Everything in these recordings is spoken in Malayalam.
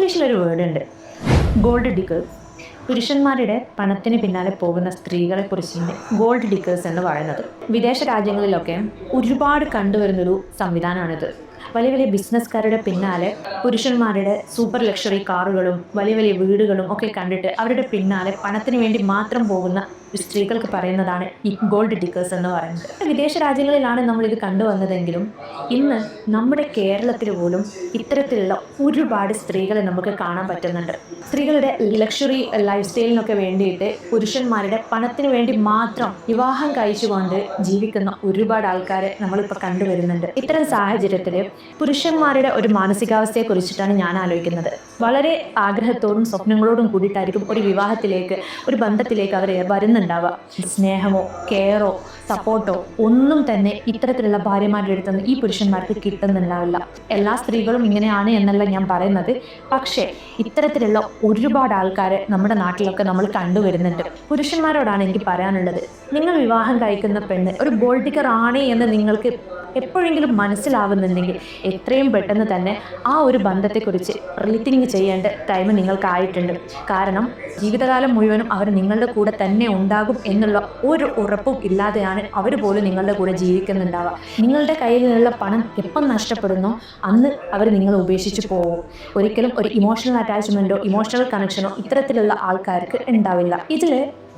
ഇംഗ്ലീഷിലൊരു വേർഡ് ഉണ്ട്, ഗോൾഡ് ഡിഗേഴ്സ്. പുരുഷന്മാരുടെ പണത്തിന് പിന്നാലെ പോകുന്ന സ്ത്രീകളെ കുറിച്ചാണ് ഗോൾഡ് ഡിഗേഴ്സ് എന്ന് പറയുന്നത്. വിദേശ രാജ്യങ്ങളിലൊക്കെ ഒരുപാട് കണ്ടുവരുന്നൊരു സംവിധാനമാണിത്. വലിയ വലിയ ബിസിനസ്സുകാരുടെ പിന്നാലെ പുരുഷന്മാരുടെ സൂപ്പർ ലക്ഷറി കാറുകളും വലിയ വലിയ വീടുകളും ഒക്കെ കണ്ടിട്ട് അവരുടെ പിന്നാലെ പണത്തിന് വേണ്ടി മാത്രം പോകുന്ന സ്ത്രീകൾക്ക് പറയുന്നതാണ് ഈ ഗോൾഡ് ഡിഗേഴ്സ് എന്ന് പറയുന്നത്. വിദേശ രാജ്യങ്ങളിലാണ് നമ്മളിത് കണ്ടുവന്നതെങ്കിലും ഇന്ന് നമ്മുടെ കേരളത്തിൽ പോലും ഇത്തരത്തിലുള്ള ഒരുപാട് സ്ത്രീകളെ നമുക്ക് കാണാൻ പറ്റുന്നുണ്ട്. സ്ത്രീകളുടെ ലക്ഷറി ലൈഫ് സ്റ്റൈലിനൊക്കെ വേണ്ടിയിട്ട് പുരുഷന്മാരുടെ പണത്തിന് വേണ്ടി മാത്രം വിവാഹം കഴിച്ചുകൊണ്ട് ജീവിക്കുന്ന ഒരുപാട് ആൾക്കാരെ നമ്മളിപ്പോൾ കണ്ടുവരുന്നുണ്ട്. ഇത്തരം സാഹചര്യത്തിൽ പുരുഷന്മാരുടെ ഒരു മാനസികാവസ്ഥയെ കുറിച്ചിട്ടാണ് ഞാൻ ആലോചിക്കുന്നത്. വളരെ ആഗ്രഹത്തോടും സ്വപ്നങ്ങളോടും കൂടിയിട്ടായിരിക്കും ഒരു വിവാഹത്തിലേക്ക്, ഒരു ബന്ധത്തിലേക്ക് അവർ വരുന്നുണ്ടാവുക. സ്നേഹമോ കെയറോ സപ്പോർട്ടോ ഒന്നും തന്നെ ഇത്തരത്തിലുള്ള ഭാര്യമാരുടെ അടുത്തുനിന്ന് ഈ പുരുഷന്മാർക്ക് കിട്ടുന്നുണ്ടാവില്ല. എല്ലാ സ്ത്രീകളും ഇങ്ങനെയാണ് എന്നല്ല ഞാൻ പറയുന്നത്. പക്ഷേ ഇത്തരത്തിലുള്ള ഒരുപാട് ആൾക്കാരെ നമ്മുടെ നാട്ടിലൊക്കെ നമ്മൾ കണ്ടുവരുന്നുണ്ട്. പുരുഷന്മാരോടാണ് എനിക്ക് പറയാനുള്ളത്, നിങ്ങൾ വിവാഹം കഴിക്കുന്ന പെണ്ണ് ഒരു ഗോൾഡ് ഡിഗർ ആണ് എന്ന് നിങ്ങൾക്ക് എപ്പോഴെങ്കിലും മനസ്സിലാവുന്നുണ്ടെങ്കിൽ എത്രയും പെട്ടെന്ന് തന്നെ ആ ഒരു ബന്ധത്തെക്കുറിച്ച് റീതിങ്ക് ചെയ്യേണ്ട ടൈം നിങ്ങൾക്കായിട്ടുണ്ട്. കാരണം ജീവിതകാലം മുഴുവനും അവർ നിങ്ങളുടെ കൂടെ തന്നെ ഉണ്ടാകും എന്നുള്ള ഒരു ഉറപ്പും ഇല്ലാതെയാണ് അവർ പോലും നിങ്ങളുടെ കൂടെ ജീവിക്കുന്നുണ്ടാവുക. നിങ്ങളുടെ കയ്യിൽ നിന്നുള്ള പണം എപ്പം നഷ്ടപ്പെടുന്നോ അന്ന് അവർ നിങ്ങളെ ഉപേക്ഷിച്ച് പോകും. ഒരിക്കലും ഒരു ഇമോഷണൽ അറ്റാച്ച്മെൻറ്റോ ഇമോഷണൽ കണക്ഷനോ ഇത്തരത്തിലുള്ള ആൾക്കാർക്ക് ഉണ്ടാവില്ല. ഇതിൽ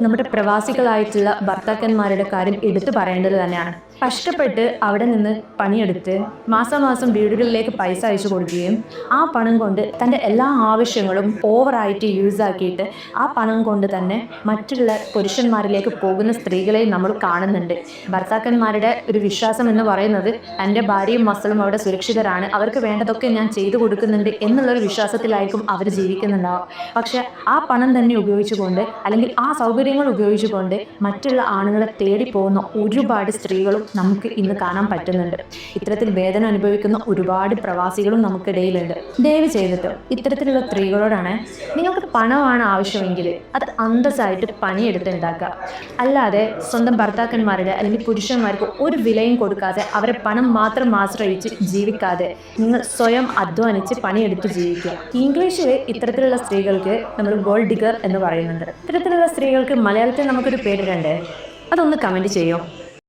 നമ്മുടെ പ്രവാസികളായിട്ടുള്ള ഭർത്താക്കന്മാരുടെ കാര്യം എടുത്തു പറയേണ്ടത് തന്നെയാണ്. കഷ്ടപ്പെട്ട് അവിടെ നിന്ന് പണിയെടുത്ത് മാസം വീടുകളിലേക്ക് പൈസ അയച്ചു കൊടുക്കുകയും ആ പണം കൊണ്ട് തൻ്റെ എല്ലാ ആവശ്യങ്ങളും ഓവറായിട്ട് യൂസ് ആക്കിയിട്ട് ആ പണം കൊണ്ട് തന്നെ മറ്റുള്ള പുരുഷന്മാരിലേക്ക് പോകുന്ന സ്ത്രീകളെ നമ്മൾ കാണുന്നുണ്ട്. ഭർത്താക്കന്മാരുടെ ഒരു വിശ്വാസം എന്ന് പറയുന്നത് എൻ്റെ ഭാര്യയും മക്കളും അവിടെ സുരക്ഷിതരാണ്, അവർക്ക് വേണ്ടതൊക്കെ ഞാൻ ചെയ്തു കൊടുക്കുന്നുണ്ട് എന്നുള്ളൊരു വിശ്വാസത്തിലായിരിക്കും അവർ ജീവിക്കുന്നുണ്ടാവുക. പക്ഷെ ആ പണം തന്നെ ഉപയോഗിച്ചുകൊണ്ട് അല്ലെങ്കിൽ ആ സൗകര്യങ്ങൾ ഉപയോഗിച്ചുകൊണ്ട് മറ്റുള്ള ആണുങ്ങളെ തേടി പോകുന്ന ഒരുപാട് സ്ത്രീകളും നമുക്ക് ഇന്ന് കാണാൻ പറ്റുന്നുണ്ട്. ഇത്തരത്തിൽ വേദന അനുഭവിക്കുന്ന ഒരുപാട് പ്രവാസികളും നമുക്കിടയിലുണ്ട്. ദയവ് ചെയ്തിട്ട് ഇത്തരത്തിലുള്ള സ്ത്രീകളോടാണ്, നിങ്ങൾക്ക് പണമാണ് ആവശ്യമെങ്കിൽ അത് അന്തസ്സായിട്ട് പണിയെടുത്ത് ഉണ്ടാക്കുക. അല്ലാതെ സ്വന്തം ഭർത്താക്കന്മാരുടെ അല്ലെങ്കിൽ പുരുഷന്മാർക്ക് ഒരു വിലയും കൊടുക്കാതെ അവരെ പണം മാത്രം ആശ്രയിച്ച് ജീവിക്കാതെ നിങ്ങൾ സ്വയം അധ്വാനിച്ച് പണിയെടുത്ത് ജീവിക്കുക. ഇംഗ്ലീഷിൽ ഇത്തരത്തിലുള്ള സ്ത്രീകൾക്ക് നമ്മൾ ഗോൾഡ് ഡിഗർ എന്ന് പറയുന്നുണ്ട്. ഇത്തരത്തിലുള്ള സ്ത്രീകൾക്ക് മലയാളത്തിൽ നമുക്കൊരു പേരിടണ്ടേ? അതൊന്ന് കമൻറ്റ് ചെയ്യോ?